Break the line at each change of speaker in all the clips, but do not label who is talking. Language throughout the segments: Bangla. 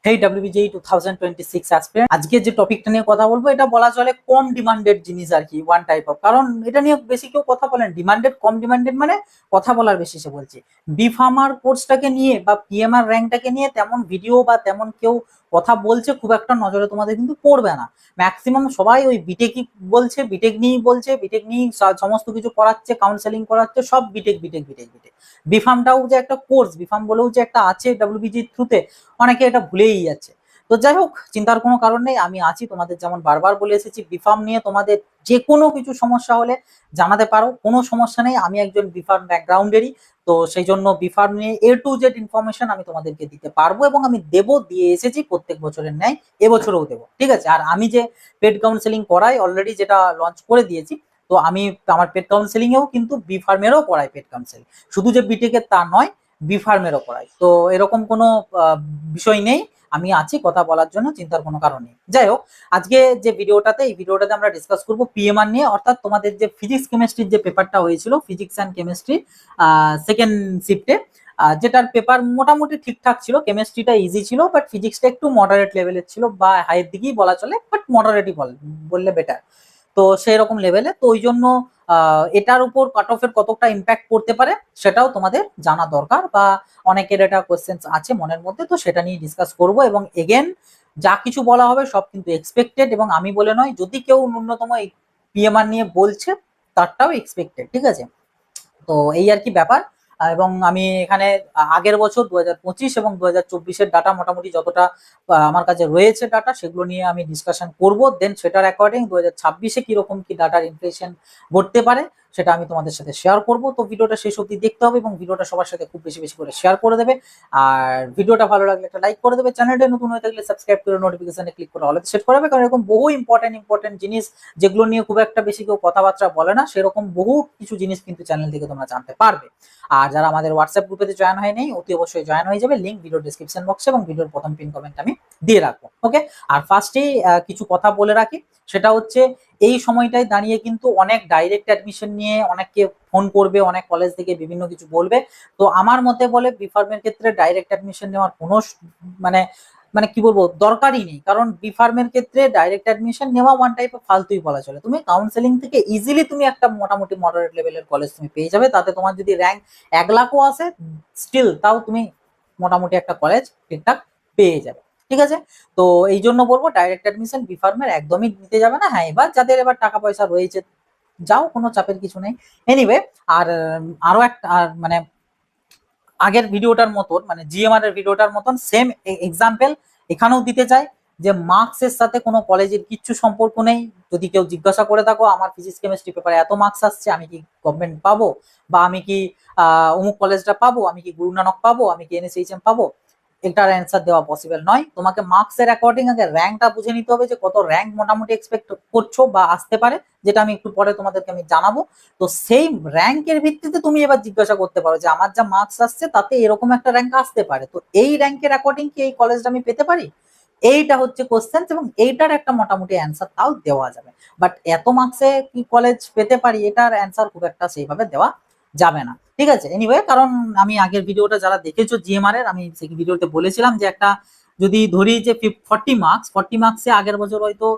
হেই WBJEE 2026 অ্যাসপিরেন্ট, আজকে যে টপিকটা নিয়ে কথা বলবো এটা বলা চলে কম ডিমান্ডেড জিনিস আর কি, ওয়ান টাইপ অফ। কারণ এটা নিয়ে বেশি কেউ কথা বলেন, ডিমান্ডেড কম ডিমান্ডেড মানে কথা বলার বেশি সে বলছি। বি ফার্মার কোর্সটাকে নিয়ে বা পিএমআর র্যাঙ্কটাকে নিয়ে তেমন ভিডিও বা তেমন কেউ কথা বলছে খুব একটা নজরে তোমাদের কিন্তু পড়বে না। ম্যাক্সিমাম সবাই ওই বিটেকই বলছে, বিটেক নিয়েই বলছে, বিটেক নিয়েই সমস্ত কিছু করাচ্ছে, কাউন্সেলিং করাচ্ছে, সব বিটেক বিটেক বিটেক বিটেক। বিফার্মটাও যে একটা কোর্স, বিফার্ম বলেও যে একটা আছে WBG থ্রুতে, অনেকে এটা ভুলেই যাচ্ছে। তো যাই হোক, চিন্তার কোনো কারণ নেই, আমি আছি তোমাদের। যেমন বারবার বলে এসেছি, বিফার্ম নিয়ে তোমাদের যে কোনো কিছু সমস্যা হলে জানাতে পারো, কোনো সমস্যা নেই। আমি একজন বিফার্ম ব্যাকগ্রাউন্ডেরই, তো সেই জন্য বিফার্ম নিয়ে A to Z ইনফরমেশন আমি তোমাদেরকে দিতে পারবো এবং আমি দেবো, দিয়ে এসেছি প্রত্যেক বছরের ন্যায়, এবছরও দেবো। ঠিক আছে? আর আমি যে পেড কাউন্সেলিং করাই, অলরেডি যেটা লঞ্চ করে দিয়েছি, তো আমি আমার পেড কাউন্সেলিং এও কিন্তু বিফার্মেরও করাই পেড কাউন্সেলিং, শুধু যে বিটেকের তা নয়, বিফার্মেরও করাই। তো এরকম কোনো বিষয় নেই, আমি আছি কথা বলার জন্য, চিন্তার কোনো কারণ নেই। যাই হোক, আজকে যে ভিডিওটাতে, এই ভিডিওটাতে আমরা ডিসকাস করবো পিএমআর নিয়ে, অর্থাৎ তোমাদের যে ফিজিক্স কেমিস্ট্রির যে পেপারটা হয়েছিল, ফিজিক্স অ্যান্ড কেমিস্ট্রি সেকেন্ড শিফটে, যেটার পেপার মোটামুটি ঠিকঠাক ছিল। কেমিস্ট্রিটা ইজি ছিল, বাট ফিজিক্সটা একটু মডারেট লেভেলের ছিল, বা হাইয়ের দিকেই বলা চলে, বাট মডারেটই বললে বেটার। তো সেই রকম লেভেলে, তো ওই জন্য এটার উপর কাট অফের কতটা ইম্প্যাক্ট পড়তে পারে সেটাও তোমাদের জানা দরকার, বা অনেকের এটা কোয়েশ্চেন্স আছে মনের মধ্যে, তো সেটা নিয়ে ডিসকাস করব। এবং এগেন, যা কিছু বলা হবে সব কিন্তু এক্সপেক্টেড, এবং আমি বলে নয়, যদি কেউ ন্যূনতম পিএমআর নিয়ে বলছে তারটাও এক্সপেক্টেড। ঠিক আছে? তো এই আর কি ব্যাপার। এবং আমি এখানে আগের বছর 2025 এবং 2024-এর ডাটা মোটামুটি যতটা আমার কাছে রয়েছে ডাটা, সেগুলো নিয়ে আমি ডিসকাশন করব। দেন সেটার অ্যাকর্ডিং 2026-এ কিরকম কি ডাটার ইনফ্লেশন ঘটতে পারে সেটা আমি তোমাদের সাথে শেয়ার করব। তো ভিডিওটা শেষ অবধি দেখতে হবে এবং ভিডিওটা সবার সাথে খুব বেশি বেশি করে শেয়ার করে দেবে। আর ভিডিওটা ভালো লাগলে একটা লাইক করে দেবে, চ্যানেলটা নতুন হয়ে থাকলে সাবস্ক্রাইব করে নোটিফিকেশনে ক্লিক করে অলরেডি সেট করে দেবে। কারণ এরকম বহু ইম্পর্টেন্ট জিনিস, যেগুলো নিয়ে খুব একটা বেশি কেউ কথাবার্তা বলে না, সেরকম বহু কিছু জিনিস কিন্তু চ্যানেল থেকে তোমরা জানতে পারবে। আর যারা আমাদের হোয়াটসঅ্যাপ গ্রুপেতে জয়েন হয়নি, অতি অবশ্যই জয়েন হয়ে যাবে, লিংক ভিডিও ডিসক্রিপশন বক্সে এবং ভিডিওর প্রথম পিন কমেন্ট আমি দিয়ে রাখবো। ওকে? আর ফার্স্টেই কিছু কথা বলে রাখি, সেটা হচ্ছে এই সময়টায় দাঁড়িয়ে কিন্তু অনেক ডাইরেক্ট অ্যাডমিশন নিয়ে অনেককে ফোন করবে, অনেক কলেজ থেকে বিভিন্ন কিছু বলবে। তো আমার মতে বলে বিফার্মের ক্ষেত্রে ডাইরেক্ট অ্যাডমিশন নেওয়ার কোনো মানে মানে কি বলবো, দরকারই নেই। কারণ বি ফার্মের ক্ষেত্রে ডাইরেক্ট অ্যাডমিশন নেওয়া ওয়ান টাইপ অফ ফালতুই বলা চলে। তুমি কাউন্সেলিং থেকে ইজিলি তুমি একটা মোটামুটি মডারেট লেভেলের কলেজ তুমি পেয়ে যাবে, তাতে তোমার যদি র্যাঙ্ক 1 লাখও আসে, স্টিল তাও তুমি মোটামুটি একটা কলেজ ঠিকঠাক পেয়ে যাবে। ঠিক আছে? তো এই জন্য বলবো, ডাইরেক্ট অ্যাডমিশন বি ফার্মের একদমই নিতে যাবে না। হ্যাঁ, এবার যাদের এবার টাকা পয়সা রয়েছে, যাও, কোনো চাপের কিছু নেই। এনিওয়ে, আর আরো একটা মানে আগের ভিডিওটার মতন, মানে জিএমআর এর ভিডিওটার মতন সেম এক্সাম্পল এখানেও দিতে চাই, যে মার্কস এর সাথে কোনো কলেজের কিচ্ছু সম্পর্ক নেই। যদি কেউ জিজ্ঞাসা করে থাকো আমার ফিজিক্স কেমিস্ট্রি পেপারে এত মার্কস আসছে, আমি কি গভর্নমেন্ট পাবো, বা আমি কি অমুক কলেজটা পাবো, আমি কি গুরু নানক পাবো, আমি কি NSHM পাবো, এটার অ্যান্সার দেওয়া পসিবল নয়। তোমাকে মার্কস এর অ্যাকর্ডিং আগে র্যাঙ্কটা বুঝে নিতে হবে, যে কত র্যাঙ্ক মোটামুটি এক্সপেক্ট করছো বা আসতে পারে, যেটা আমি একটু পরে তোমাদেরকে আমি জানাবো। তো সেই র্যাঙ্কের ভিত্তিতে তুমি এবার জিজ্ঞাসা করতে পারো যে আমার যা মার্কস আসছে তাতে এরকম একটা র্যাঙ্ক আসতে পারে, তো এই র্যাঙ্কের অ্যাকর্ডিং কি এই কলেজটা আমি পেতে পারি? এইটা হচ্ছে কোশ্চেন, এবং এইটার একটা মোটামুটি অ্যান্সার তাও দেওয়া যাবে। বাট এত মার্কসে কি কলেজ পেতে পারি, এটার অ্যান্সার খুব একটা সেইভাবে দেওয়া যাবে না। ঠিক আছে? এনিওয়ে, কারণ আমি আগের ভিডিওটা যারা দেখেছো জিএমআর এর, আমি সেই ভিডিওতে বলেছিলাম যে একটা, যদি ধরি যে 40 মার্কসে আগের বছর হয়তো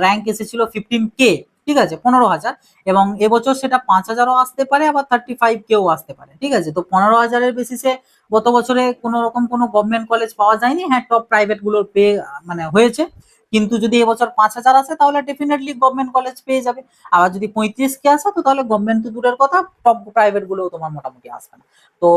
র্যাঙ্ক এসেছিল 15K, ঠিক আছে, 15,000, এবং এবছর সেটা 5,000ও আসতে পারে, আবার 35Kও আসতে পারে। ঠিক আছে? তো 15,000-এর বেসিসে গত বছরে কোনো রকম কোনো গভর্নমেন্ট কলেজ পাওয়া যায়নি। হ্যাঁ, টপ প্রাইভেট গুলোর পেয়ে মানে হয়েছে, কিন্তু যদি এবছর 5,000 আসে তাহলে ডেফিনেটলি গভর্নমেন্ট কলেজ পেয়ে যাবে। আবার যদি 35K আসে, তো তাহলে গভর্নমেন্ট তো দূরের কথা, টপ প্রাইভেট গুলোও তোমার মোটামুটি আসবে না। তো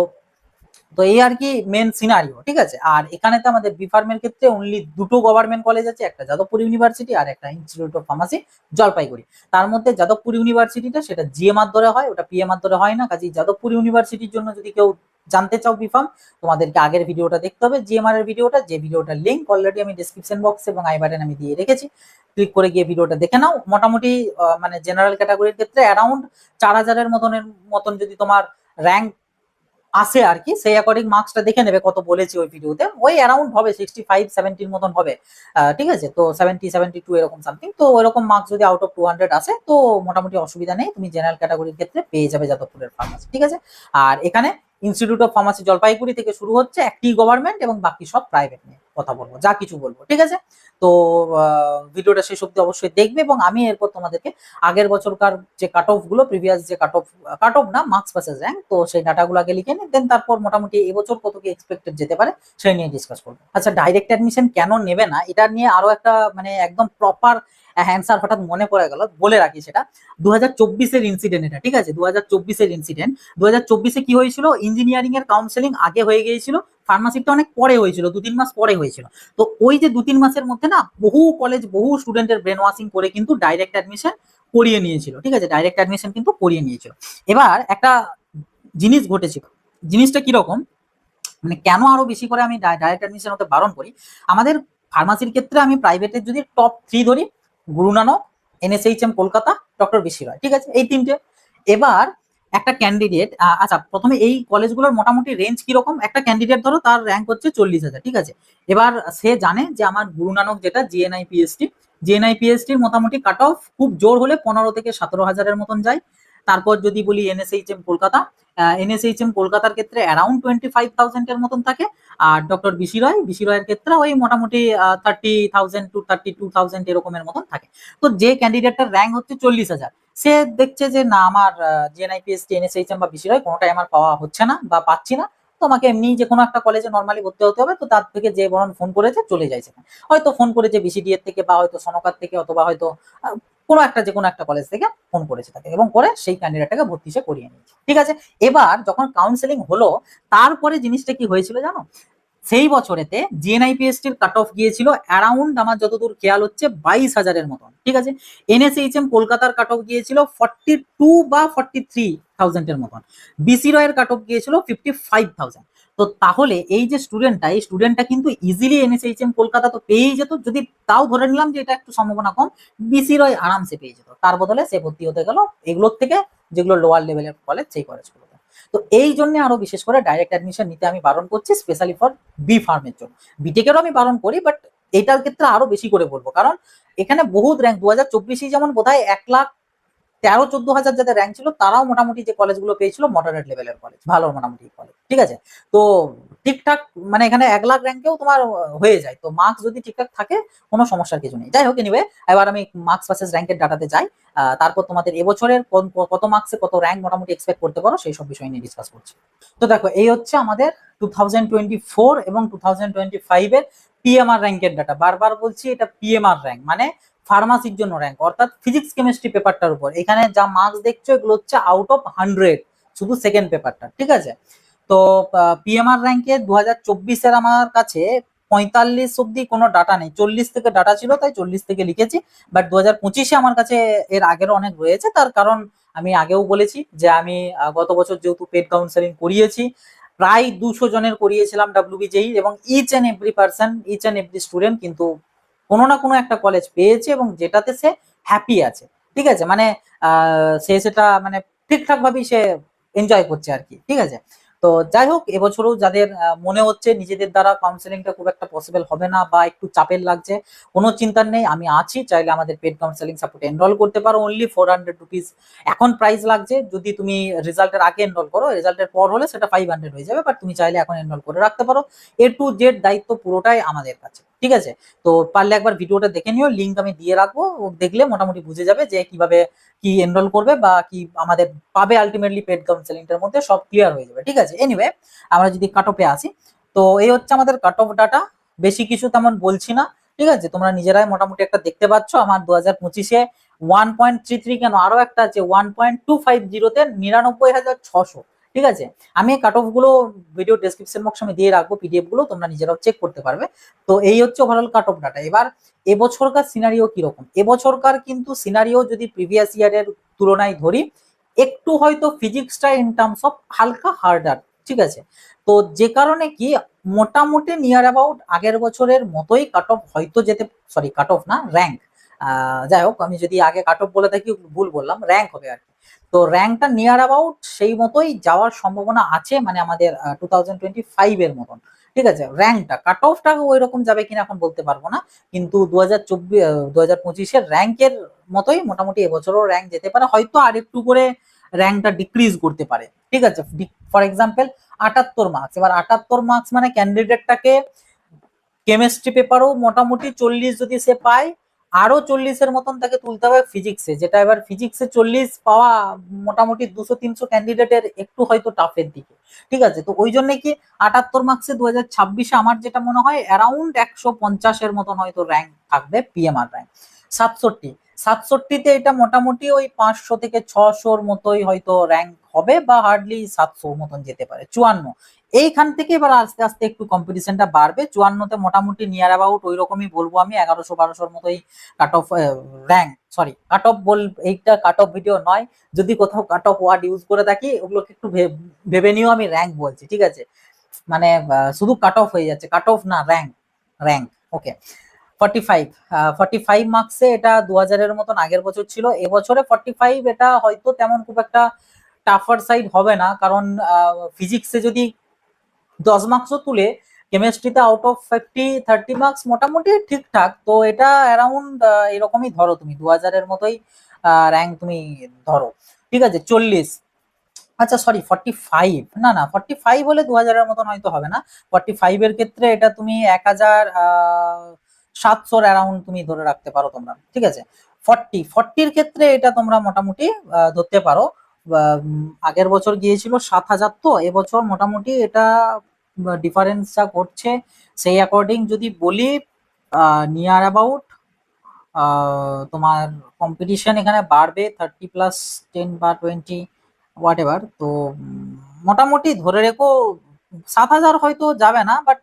তো এই আর কি মেন সিনারিও। ঠিক আছে? আর এখানেতে আমাদের বি ফার্মের ক্ষেত্রে অনলি দুটো গভর্নমেন্ট কলেজ আছে, একটা যাদবপুর ইউনিভার্সিটি আর একটা ইনস্টিটিউট অফ ফার্মাসি জলপাইগুড়ি। তার মধ্যে যাদবপুর ইউনিভার্সিটিটা সেটা জিএমআর ধরে হয়, ওটা পিএমআর ধরে হয় না। কাজেই যাদবপুর ইউনিভার্সিটির জন্য যদি কেউ জানতে চাও বি ফার্ম, তোমাদেরকে আগের ভিডিওটা দেখতে হবে, জিএমআর এর ভিডিওটা, যে ভিডিওটার লিঙ্ক অলরেডি আমি ডিসক্রিপশন বক্স এবং আই বাটন আমি দিয়ে রেখেছি। ক্লিক করে গিয়ে ভিডিওটা দেখে নাও। মোটামুটি মানে জেনারেল ক্যাটাগরির ক্ষেত্রে অ্যারাউন্ড 4,000-এর মতন যদি তোমার র্যাঙ্ক আসে আর কি, সেই অ্যাকর্ডিং মার্কসটা দেখে নেবে কত বলেছি ওই ভিডিওতে, ওই অ্যারাউন্ড হবে 65-70 মতন হবে। ঠিক আছে? তো 70-72 এরকম সামথিং। তো ওইরকম মার্কস যদি আউট অফ 200 আসে, তো মোটামুটি অসুবিধা নেই, তুমি জেনারেল ক্যাটাগরির ক্ষেত্রে পেয়ে যাবে যাদবপুরের ফার্মাসি। ঠিক আছে? আর এখানে ইনস্টিটিউট অফ ফার্মাসি জলপাইগুড়ি থেকে শুরু হচ্ছে, একটি গভর্নমেন্ট এবং বাকি সব প্রাইভেট নিয়ে কথা বলবো, যা কিছু বলবো, ঠিক আছে। তো ভিডিওটা শেষ অব্দি অবশ্যই দেখবে, এবং আমি এরপর তোমাদেরকে আগের বছরকার যে কাট অফ গুলো, প্রিভিয়াস যে কাট অফ না মার্কস ভার্সেস র্যাঙ্ক, তো সেই ডাটাগুলো আগে লিখে নিই, দেন তারপর মোটামুটি এবছর কত কি এক্সপেক্টেড যেতে পারে সেই নিয়ে ডিসকাস করবো। আচ্ছা, ডাইরেক্ট অ্যাডমিশন কেন নেবে না, এটা নিয়ে আরো একটা মানে একদম প্রপার অ্যান্সার হঠাৎ মনে পড়ে গেল, বলে রাখি সেটা। 2024-এর ইনসিডেন্ট এটা, ঠিক আছে, 2024-এর ইনসিডেন্ট। 2024-এ কি হয়েছিল, ইঞ্জিনিয়ারিং এর কাউন্সেলিং আগে হয়ে গিয়েছিল, ফার্মাসিটা অনেক পরে হয়েছিল, 2-3 মাস পরে হয়েছিল। তো ওই যে 2-3 মাসের মধ্যে না বহু কলেজ বহু স্টুডেন্টের ব্রেন ওয়াশিং করে কিন্তু ডাইরেক্ট অ্যাডমিশন করিয়ে নিয়েছিল, ঠিক আছে, ডাইরেক্ট অ্যাডমিশন কিন্তু করিয়ে নিয়েছিল। এবার একটা জিনিস ঘটেছিল, জিনিসটা কিরকম, মানে কেন আরো বেশি করে আমি ডাইরেক্ট অ্যাডমিশন হতে বারণ করি। আমাদের ফার্মাসির ক্ষেত্রে আমি প্রাইভেটের যদি টপ 3 ধরি, Guru Nanak, NSHM Kolkata, doctor BC রয়, ঠিক আছে, এই তিনটে। এবার একটা ক্যান্ডিডেট, আচ্ছা প্রথমে এই কলেজগুলোর মোটামুটি রেঞ্জ কিরকম, একটা ক্যান্ডিডেট ধরো তার র্যাঙ্ক হচ্ছে 40,000, ঠিক আছে। এবার সে জানে যে আমার গুরু নানক যেটা জিএনআই পিএসটি, জিএনআই পিএসটির মোটামুটি কাট অফ খুব জোর হলে 15 থেকে 17,000-এর মতন যায়। তারপর যদি বলি এনএসএইচএম কলকাতা, এনএসএইচএম কলকাতার ক্ষেত্রে অ্যারাউন্ড 25,000-এর মতন থাকে। আর ডক্টর বিসি রয়ের ক্ষেত্রে ওই মোটামুটি 30,000 to 32,000 এরকমের মতন থাকে। তো যে ক্যান্ডিডেটটার র্যাঙ্ক হচ্ছে 40,000, সে দেখছে যে না আমার জিএনআইপিএসটি, এনএসএইচএম বা বিসি রয় কোনোটাই আমার পাওয়া হচ্ছে না বা পাচ্ছি না, তোমাকে এমনি যে কোনো একটা কলেজে নর্মালি ভর্তি হতে হবে, তো তার থেকে যে বরং ফোন করেছে চলে যায় সেখানে, হয়তো ফোন করেছে বিসিডি এর থেকে বা হয়তো সনকার থেকে, অথবা হয়তো কোনো একটা যে কোনো একটা কলেজ থেকে ফোন করেছে তাকে, এবং করে সেই ক্যান্ডিডেটটাকে ভর্তি সে করিয়ে নিয়েছে, ঠিক আছে। এবার যখন কাউন্সেলিং হলো, তারপরে জিনিসটা কি হয়েছিল জানো, সেই বছরেতে জিএনআইপিএসটির কাট অফ গিয়েছিল অ্যারাউন্ড, আমার যতদূর খেয়াল হচ্ছে 22,000-এর মতন, ঠিক আছে। এনএসএইচএম কলকাতার কাট অফ গিয়েছিল 42 বা 43,000-এর মতন, বিসি রয়ের কাট অফ গিয়েছিল 55,000। তো তাহলে এই যে স্টুডেন্টটা কিন্তু ইজিলি এনএসএইচএম কলকাতা তো পেয়েই যেত, যদি তাও ধরে নিলাম যে এটা একটু সম্ভাবনা কম, বিসি রয় আরামসে পেয়ে যেত, তার বদলে সে ভর্তি হতে গেল এগুলোর থেকে যেগুলো লোয়ার লেভেলের কলেজ, সেই কলেজগুলো। তো এই জন্য আরো বিশেষ করে ডাইরেক্ট অ্যাডমিশন নিতে আমি বারণ করছি, স্পেশালি ফর বি ফার্মের জন্য। বিটেকেরও আমি বারণ করি, বাট এটার ক্ষেত্রে আরো বেশি করে বলবো, কারণ এখানে বহুত র্যাঙ্ক 2024 যেমন বোধহয় 1,13,14,000 যাদের র্যাঙ্ক ছিল, তারাও মোটামুটি যে কলেজগুলো পেয়েছিল মডারেট লেভেলের কলেজ, ভালো মোটামুটি কলেজ, ঠিক আছে। তো ঠিকঠাক মানে এখানে 1 লাখ র্যাঙ্কেও তোমার হয়ে যায়, তো মার্কস যদি ঠিকঠাক থাকে কোনো সমস্যার কিছু নেই। যাই হোক, এনিওয়ে এবার আমি মার্কস ভার্সেস র্যাঙ্কের ডাটাতে যাই, তারপর তোমাদের এবছরের কত মার্কসে কত র্যাঙ্ক মোটামুটি এক্সপেক্ট করতে পারো সেই সব বিষয় নিয়ে ডিসকাস করছি। তো দেখো, এই হচ্ছে আমাদের 2024 এবং 2025-এর পিএমআর র্যাঙ্কের ডাটা। বারবার বলছি, এটা পিএমআর র্যাঙ্ক, মানে ফার্মাসির জন্য র্যাঙ্ক, অর্থাৎ ফিজিক্স কেমিস্ট্রি পেপারটার উপর। এখানে যা মার্কস দেখছো এগুলো হচ্ছে আউট অফ 100, শুধু সেকেন্ড পেপারটা, ঠিক আছে। তো পিএমআর র্যাঙ্কে 2024-এর আমার কাছে 45 অব্দি কোনো ডাটা নেই, 40 থেকে ডাটা ছিল, তাই 40 থেকে লিখেছি। বাট 2025-এ আমার কাছে এর আগেরও অনেক রয়েছে, তার কারণ আমি আগেও বলেছি যে আমি গত বছর যেহেতু পেড কাউন্সেলিং করিয়েছি, প্রায় 200 জনের করিয়েছিলাম ডাব্লিউবিজেই, এবং ইচ অ্যান্ড এভরি স্টুডেন্ট কিন্তু কোনো না কোনো একটা কলেজ পেয়েছে, এবং যেটাতে সে হ্যাপি আছে, ঠিক আছে, মানে সে সেটা মানে ঠিকঠাক ভাবেই সে এনজয় করছে আর কি, ঠিক আছে। তো যাই হোক, এবছরও যাদের মনে হচ্ছে নিজেদের দ্বারা কাউন্সেলিংটা খুব একটা পসিবল হবে না বা একটু চাপের লাগছে, কোনো চিন্তার নেই, আমি আছি, চাইলে আমাদের পেড কাউন্সেলিং সাপোর্টে এনরোল করতে পারো। অনলি 400 রুপিস এখন প্রাইস লাগছে, যদি তুমি রেজাল্টের আগে এনরোল করো, রেজাল্টের পর হলে সেটা 500 হয়ে যাবে, বাট তুমি চাইলে এখন এনরোল করে রাখতে পারো। এ টু জেড দায়িত্ব পুরোটাই আমাদের কাছে, ঠিক আছে। তো পারলে একবার ভিডিওটা দেখে নিও, লিঙ্ক আমি দিয়ে রাখবো, দেখলে মোটামুটি বুঝে যাবে যে কিভাবে কি এনরোল করবে বা কি আমাদের পাবে। আলটিমেটলি পেড কাউন্সেলিংটার মধ্যে সব ক্লিয়ার হয়ে যাবে, ঠিক আছে। এনিওয়ে, আমরা যদি কাট অফে আসি, তো এই হচ্ছে আমাদের কাট অফ ডাটা, বেশি কিছু তেমন বলছি না, ঠিক আছে। তোমরা নিজেরাই মোটামুটি একটা দেখতে পাচ্ছ, আমার 2025-এ 1.33, কেন আরো একটা আছে 1.250-তে 99,600, ঠিক আছে। আমি কাট অফ গুলো ভিডিও ডেসক্রিপশন বক্সে আমি দিয়ে রাখবো, পিডিএফ গুলো তোমরা নিজেরাও চেক করতে পারবে। তো এই হচ্ছে ওভারঅল কাট অফ ডাটা। এবার এবছরকার সিনারিও কিরকম, এবছরকার কিন্তু সিনারিও যদি প্রিভিয়াস ইয়ারের তুলনায় ধরি, একটু হয়তো ফিজিক্সটা ইন টার্মস অফ হালকা হার্ডার, ঠিক আছে। তো যে কারণে কি মোটামুটি নিয়ার অ্যাবাউট আগের বছরের মতোই কাট অফ হয়তো যেতে, সরি কাট অফ না, র্যাঙ্ক, যাই হোক আমি যদি আগে কাট অফ বলে থাকি ভুল বললাম, র্যাঙ্ক হবে আর কি। তো র্যাঙ্কটা নিয়ার অ্যাবাউট সেই মতোই যাওয়ার সম্ভাবনা আছে, মানে আমাদের 2025-এর মতন, ঠিক আছে। র্যাঙ্কটা, কাট অফটা ওই রকম যাবে কিনা এখন বলতে পারবো না, কিন্তু 2025-এর র্যাঙ্কের মতোই মোটামুটি এবছরও র্যাঙ্ক যেতে পারে, হয়তো আর একটু করে র্যাঙ্কটা ডিক্রিজ করতে পারে। ঠিক আছে, ফর এক্সাম্পল 78 মার্কস, এবার 78 মার্কস মানে ক্যান্ডিডেটটাকে কেমিস্ট্রি পেপারও মোটামুটি 40 যদি সে পায়, আরো 40-এর মতন তাকে তুলতে হবে ফিজিক্সে, যেটা এবার ফিজিক্সে 40 পাওয়া মোটামুটি 200-300 ক্যান্ডিডেটের একটু হয়তো টাফের দিকে। ঠিক আছে, তো ওই জন্য কি 78 মার্কসে 2026-এ আমার যেটা মনে হয় অ্যারাউন্ড 150-এর মতন হয়তো র্যাঙ্ক থাকবে, পিএমআর র্যাঙ্ক। 67-তে এটা মোটামুটি ওই 500 থেকে 600-র মতোই হয়তো র্যাঙ্ক হবে, বা হার্ডলি 700 মতন যেতে পারে। 54, এইখান থেকে এবার আস্তে আস্তে একটু কম্পিটিশনটা বাড়বে। 54-তে মোটামুটি নিয়ার অ্যাবাউট ওই রকমই বলবো আমি, 1100-1200-র মতোই cut off rank, sorry cut off এইটা কাট অফ ভিডিও নয়, যদি কোথাও কাট অফ ওয়ার্ড ইউজ করে থাকি ওগুলোকে একটু ভেবে নিও, আমি র্যাঙ্ক বলছি। ঠিক আছে, মানে শুধু কাট অফ হয়ে যাচ্ছে, কাট অফ না, র্যাঙ্ক, র্যাঙ্ক। ওকে, 45 মার্কসে এটা 2000-এর মতন আগের বছর ছিল, এবছরে 45 এটা হয়তো তেমন খুব একটা টাফার সাইড হবে না, কারণ ফিজিক্সে যদি 10 মার্কসও তুলে, কেমিস্ট্রিতে আউট অফ 30 মার্কস মোটামুটি ঠিকঠাক, তো এটা অ্যারাউন্ড এরকমই ধরো তুমি 2000-এর মতোই র্যাঙ্ক তুমি ধরো। ঠিক আছে, 40, আচ্ছা সরি 45, না না 45 হলে 2000-এর মতন হয়তো হবে না, 45-এর ক্ষেত্রে এটা তুমি 1700-র অ্যারাউন্ড তুমি ধরে রাখতে পারো তোমরা। ঠিক আছে, 40-এর ক্ষেত্রে এটা তোমরা মোটামুটি ধরতে পারো, আগের বছর গিয়েছিল 7000, তো এবছর মোটামুটি এটা ডিফারেন্স যা করছে সেই অ্যাকর্ডিং যদি বলি নিয়ার অ্যাবাউট তোমার কম্পিটিশন এখানে বাড়বে 30+10 বা 20 হোয়াট এভার, তো মোটামুটি ধরে রেখো 7000 হয়তো যাবে না, বাট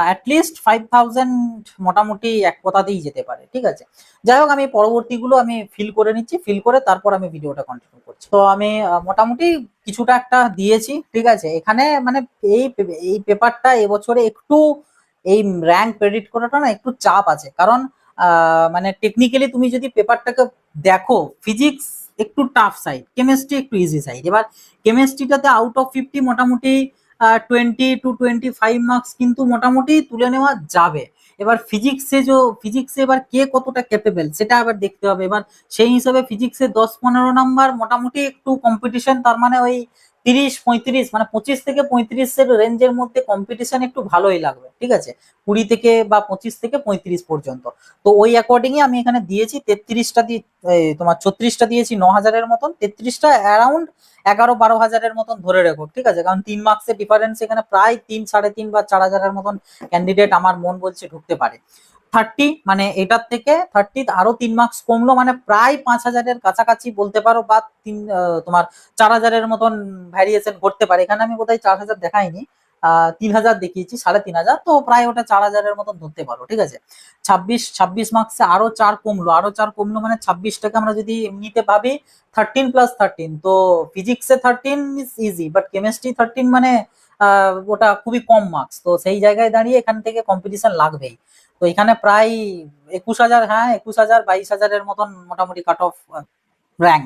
অ্যাটলিস্ট 5000 মোটামুটি এক কথাতেই যেতে পারে। ঠিক আছে, যাই হোক আমি পরবর্তীগুলো আমি ফিল করে নিচ্ছি, ফিল করে তারপর আমি ভিডিওটা কন্টিনিউ করছি। তো আমি মোটামুটি কিছুটা একটা দিয়েছি। ঠিক আছে, এখানে মানে এই এই পেপারটা এবছরে একটু এই র্যাঙ্ক প্রেডিক্ট করাটা না একটু চাপ আছে, কারণ মানে টেকনিক্যালি তুমি যদি পেপারটাকে দেখো, ফিজিক্স একটু টাফ সাইড, কেমিস্ট্রি একটু ইজি সাইড। এবার কেমিস্ট্রিটাতে আউট অফ 50 মোটামুটি 20 to 25 মার্কস কিন্তু মোটামুটি তুলে নেওয়া যাবে। এবার ফিজিক্সে এবার কে কতটা ক্যাপেবল সেটা আবার দেখতে হবে। এবার সেই হিসাবে ফিজিক্সে 10-15 নাম্বার মোটামুটি একটু কম্পিটিশন, তার মানে ওই 30-35 মানে 25 থেকে 35-এর রেঞ্জের মধ্যে কম্পিটিশন একটু ভালোই লাগবে। ঠিক আছে, 20 থেকে বা 25 থেকে 35 পর্যন্ত। তো ওই অ্যাকর্ডিংই আমি এখানে দিয়েছি 33টা দিয়ে, তোমার 36টা দিয়েছি 9000-এর মতন, 33টা অ্যারাউন্ড 11-12 হাজারের মতন ধরে রেখো। ঠিক আছে, কারণ 3 মার্কসের ডিফারেন্স এখানে প্রায় 3-3.5 বা 4000-এর মতন ক্যান্ডিডেট আমার মন বলছে ঢুকতে পারে। 30 মানে এটার থেকে 30 আরো 3 মার্কস কমলো, মানে প্রায় 5000-এর কাছাকাছি বলতে পারো, বা তোমার 4000-এর মতন ভ্যারিয়েশন ঘটতে পারে। এখানে আমি বোধহয় 4000 দেখাইনি, 3000 দেখিয়েছি, 3500, তো প্রায় ওটা 4000-এর মতন ধরতে পারো। ঠিক আছে, 26 মার্কসে আরো 4 কমলো, মানে 26টাকে আমরা যদি এমনিতে ভাবি 13+13, তো ফিজিক্সে 13 ইজ ইজি, বাট কেমিস্ট্রি 13 মানে ওটা খুবই কম মার্কস, তো সেই জায়গায় দাঁড়িয়ে এখান থেকে কম্পিটিশন লাগবেই। তো এখানে প্রায় 21000, হ্যাঁ 21000 22000-এর মতন মোটামুটি কাট অফ র্যাঙ্ক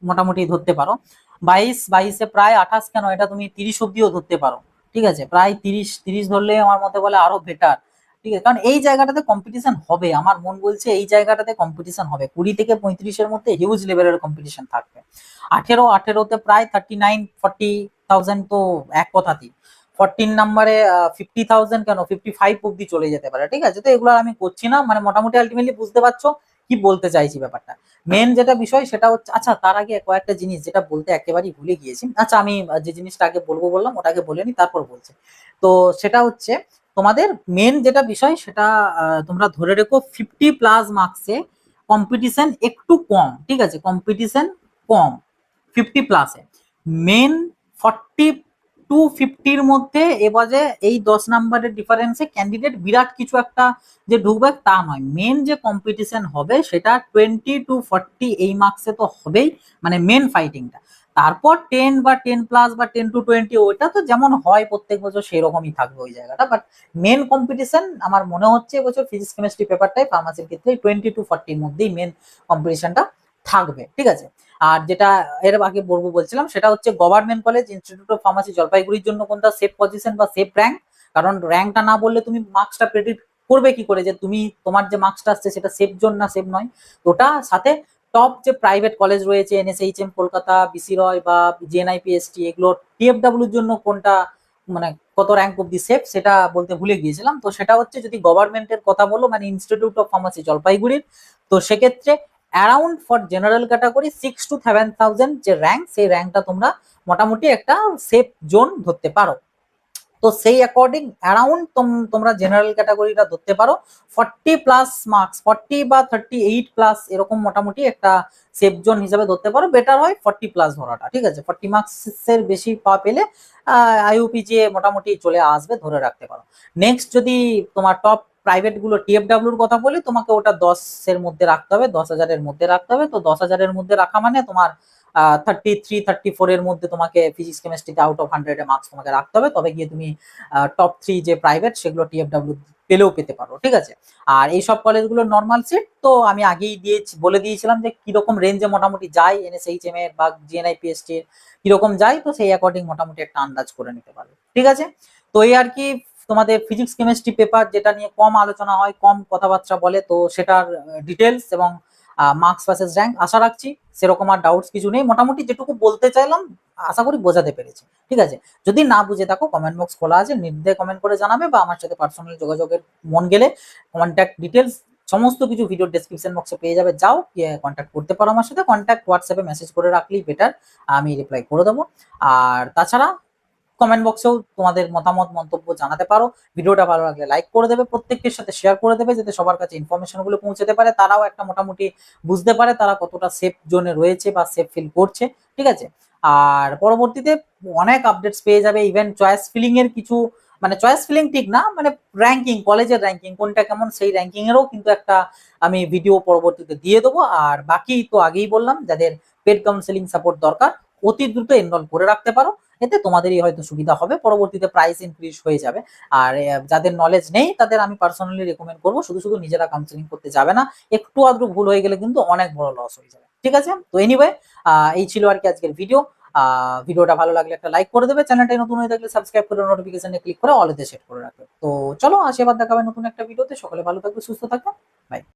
মোটামুটি ধরতে পারো। 22-এ প্রায় 28, কেন এটা তুমি 30 অব্দিও ধরতে পারো। ঠিক আছে, প্রায় 30 ধরলে আমার মতে বলে আরো বেটার। ঠিক আছে, কারণ এই জায়গাটাতে কম্পিটিশন হবে, আমার মন বলছে এই জায়গাটাতে কম্পিটিশন হবে, 20 থেকে 35-এর মধ্যে হিউজ লেভেলের কম্পিটিশন থাকবে। 18-তে প্রায় 39-40,000, তো এক কথাতেই 14 নাম্বারে 50,000, কেন 55 অব্দি চলে যেতে পারে। ঠিক আছে, তো এগুলো আমি করছি না, মানে মোটামুটি আলটিমেটলি বুঝতে পারছো কি বলতে চাইছি ব্যাপারটা। মেন যেটা বিষয় সেটা হচ্ছে, আচ্ছা তার আগে কয়েকটা জিনিস যেটা বলতে একেবারেই ভুলে গিয়েছি। আচ্ছা আমি যে জিনিসটা আগে বলবো বললাম ওটাকে বলে নি, তারপর বলছি। তো সেটা হচ্ছে তোমাদের মেন যেটা বিষয় সেটা তোমরা ধরে রেখো 50+ মার্কসে কম্পিটিশন একটু কম। ঠিক আছে, কম্পিটিশন কম 50+-এ, মেন 40-50-র মধ্যে এবারে এই 10 নাম্বারের ডিফারেন্সে ক্যান্ডিডেট বিরাট কিছু একটা যে ঢুকবে তা নয়, মেন যে কম্পিটিশন হবে সেটা 20-40 এই মার্কসে তো হবেই, মানে মেন ফাইটিংটা। তারপর 10 বা 10+ বা 10-20 ওইটা তো যেমন হয় প্রত্যেক বছর সেরকমই থাকবে ওই জায়গাটা, বাট মেন কম্পিটিশন আমার মনে হচ্ছে এবছর ফিজিক্স কেমিস্ট্রি পেপারটাই ফার্মাসির ক্ষেত্রে 20-40-র মধ্যেই মেন কম্পিটিশনটা থাকবে। ঠিক আছে, আর যেটা এর আগে বলছিলাম সেটা হচ্ছে government college institute of pharmacy জলপাইগুড়ির জন্য কোনটা সেফ পজিশন বা সেফ র্যাঙ্ক, কারণ র্যাঙ্কটা না বললে তুমি মার্কসটা প্রেডিক্ট করবে কি করে যে তুমি তোমার যে মার্কসটা আসছে সেটা সেফ জোন না সেফ নয়। ওটা সাথে টপ যে প্রাইভেট কলেজ রয়েছে এনএসএইচএম কলকাতা, বিসি রয় বা জেএনআইপিএসটি, এগুলো টিএফডব্লিউর জন্য কোনটা মানে কত র্যাঙ্ক অব্দি সেফ সেটা বলতে ভুলে গিয়েছিলাম। তো সেটা হচ্ছে যদি গভর্নমেন্টের কথা বলো মানে ইনস্টিটিউট অফ ফার্মাসি জলপাইগুড়ির, তো সেক্ষেত্রে around for general category 6 to 7,000 যে র্যাঙ্ক, সেই র্যাঙ্কটা তোমরা মোটামুটি একটা সেফ জোন ধরতে পারো। তো সেই অ্যাকর্ডিং অ্যারাউন্ড তোমরা জেনারেল ক্যাটাগরিটা ধরতে পারো 40+ মার্কস, 40 বা 38+ এরকম মোটামুটি একটা সেফ জোন হিসাবে ধরতে পারো। বেটার হয় 40+ ধরাটা, ঠিক আছে। 40 মার্কসের বেশি পেলে আইইউপিজিএ মোটামুটি চলে আসবে, ধরে রাখতে পারো। নেক্সট যদি তোমার টপ প্রাইভেট গুলো টিএফডব্লিউর কথা বলি, তোমাকে ওটা 10-এর মধ্যে রাখতে হবে, 10,000-এর মধ্যে রাখতে হবে। তো 10,000-এর মধ্যে রাখা মানে তোমার 33-34-এর মধ্যে তোমাকে ফিজিক্স কেমিস্ট্রিতে আউট অফ 100-এ মার্কস তোমাকে রাখতে হবে, তবে গিয়ে তুমি টপ 3 যে প্রাইভেট সেগুলো টিএফডব্লিউ পেলেও পেতে পারো, ঠিক আছে। আর এই সব কলেজগুলো নর্মাল সিট তো আমি আগেই বলে দিয়েছিলাম যে কিরকম রেঞ্জে মোটামুটি যায় এনএসএইচএম এর বা জিএনআইপিএসটি এর কিরকম যায়, তো সেই অ্যাকর্ডিং মোটামুটি একটা আন্দাজ করে নিতে পারবে, ঠিক আছে। তো এই আর কি তোমাদের ফিজিক্স কেমিস্ট্রি পেপার যেটা নিয়ে কম আলোচনা হয়, কম কথাবার্তা বলে, তো সেটার ডিটেলস এবং মার্কস ভার্সেস র্যাঙ্ক আশা রাখছি সেরকম আর ডাউটস কিছু নেই। মোটামুটি যেটুকু বলতে চাইলাম আশা করি বোঝাতে পেরেছি, ঠিক আছে। যদি না বুঝে থাকো কমেন্ট বক্স খোলা আছে, নির্দ্বিধায় কমেন্ট করে জানাবে, বা আমার সাথে পার্সোনালি যোগাযোগের মন গেলে কন্ট্যাক্ট ডিটেলস সমস্ত কিছু ভিডিও ডেসক্রিপশন বক্সে পেয়ে যাবে, যাও কন্ট্যাক্ট করতে পারো আমার সাথে। কন্ট্যাক্ট হোয়াটসঅ্যাপে মেসেজ করে রাখলেই বেটার, আমি রিপ্লাই করে দেবো। আর তাছাড়া কমেন্ট বক্সেও তোমাদের মতামত মন্তব্য জানাতে পারো। ভিডিওটা ভালো লাগলে লাইক করে দেবে, প্রত্যেকের সাথে শেয়ার করে দেবে, যাতে সবার কাছে ইনফরমেশন গুলো পৌঁছাতে পারে, তারাও একটা মোটামুটি বুঝতে পারে তারা কতটা সেফ জোনে রয়েছে বা সেফ ফিল করছে, ঠিক আছে। আর পরবর্তীতে অনেক আপডেটস পেয়ে যাবে, ইভেন চয়েস ফিলিং এর কিছু, মানে চয়েস ফিলিং ঠিক না, মানে র্যাঙ্কিং, কলেজের র্যাঙ্কিং কোনটা কেমন সেই র্যাঙ্কিং এরও কিন্তু একটা আমি ভিডিও পরবর্তীতে দিয়ে দেবো। আর বাকি তো আগেই বললাম, যাদের পেড কাউন্সেলিং সাপোর্ট দরকার অতি দ্রুত এনরোল করে রাখতে পারো, এতে তোমাদেরই হয়তো সুবিধা হবে, পরবর্তীতে প্রাইস ইনক্রিজ হয়ে যাবে। আর যাদের নলেজ নেই তাদের আমি পার্সোনালি রেকমেন্ড করবো শুধু শুধু নিজেরা কাউন্সেলিং করতে যাবে না, একটু আদ্র ভুল হয়ে গেলে কিন্তু অনেক বড় লস হয়ে যাবে, ঠিক আছে। তো এনিওয়ে এই ছিল আর কি আজকের ভিডিও। ভিডিওটা ভালো লাগলে একটা লাইক করে দেবে, চ্যানেলটাই নতুন হয়ে থাকলে সাবস্ক্রাইব করে নোটিফিকেশনে ক্লিক করে অলেতে সেট করে রাখবে। তো চলো আসি, এবার দেখাবে নতুন একটা ভিডিওতে। সকলে ভালো থাকবে, সুস্থ থাকবে, বাই।